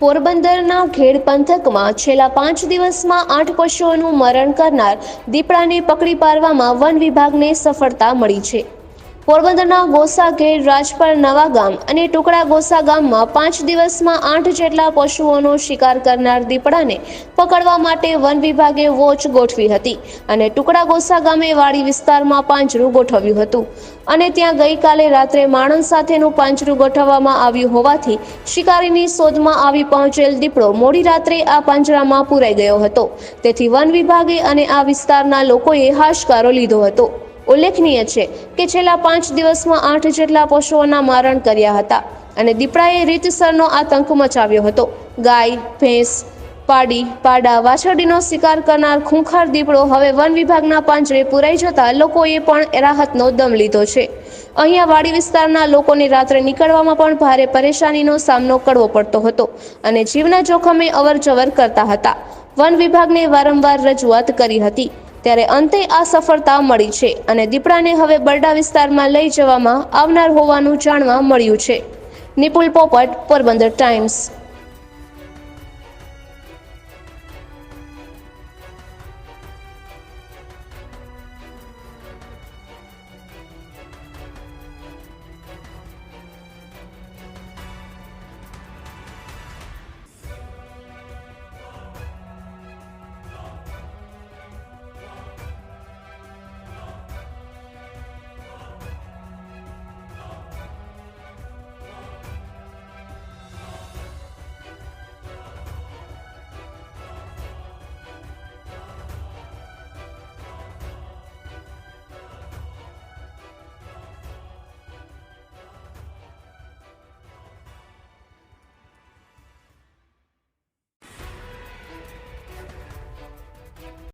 પોરબંદરના ખેડ પંથકમાં છેલ્લા 5 દિવસમાં 8 પશુઓનું મરણ કરનાર દીપડાને પકડી પાડવામાં વન વિભાગને સફળતા મળી છે। પોરબંદરના ગોસાખેડ, રાજપર નવાગામ અને ટુકડા ગોસા ગામમાં 5 દિવસમાં 8 જેટલા પશુઓનો શિકાર કરનાર દીપડાને પકડવા માટે વન વિભાગે વોચ ગોઠવી હતી અને ટુકડા ગોસા ગામે વાડી વિસ્તારમાં પાંજરું ગોઠવ્યું હતું અને ત્યાં ગઈકાલે રાત્રે માણસ સાથેનું પાંજરું ગોઠવવામાં આવ્યું હોવાથી શિકારીની શોધમાં આવી પહોંચેલ દીપડો મોડી રાત્રે આ પાંજરામાં પુરાઈ ગયો હતો। તેથી વન વિભાગે અને આ વિસ્તારના લોકોએ હાશકારો લીધો હતો। ઉલ્લેખનીય છે કે છેલ્લા 5 દિવસમાં 8 જેટલા પશુઓના મારણ કર્યા હતા અને દીપડાએ રીતસરનો આતંક મચાવ્યો હતો। ગાય, ભેંસ, પાડી, પાડા, વાછરડીનો શિકાર કરનાર ખૂંખાર દીપડો હવે વન વિભાગના પાંજરે પુરાઈ જતા લોકોએ પણ રાહતનો દમ લીધો છે। અહીંયા વાડી વિસ્તારના લોકોને રાત્રે નીકળવામાં પણ ભારે પરેશાનીનો સામનો કરવો પડતો હતો અને જીવના જોખમે અવરજવર કરતા હતા। વન વિભાગને વારંવાર રજૂઆત કરી હતી ત્યારે અંતે આ સફળતા મળી છે અને દીપડાને હવે બરડા વિસ્તારમાં લઈ જવામાં આવનાર હોવાનું જાણવા મળ્યું છે। નિપુલ પોપટ, પોરબંદર ટાઈમ્સ।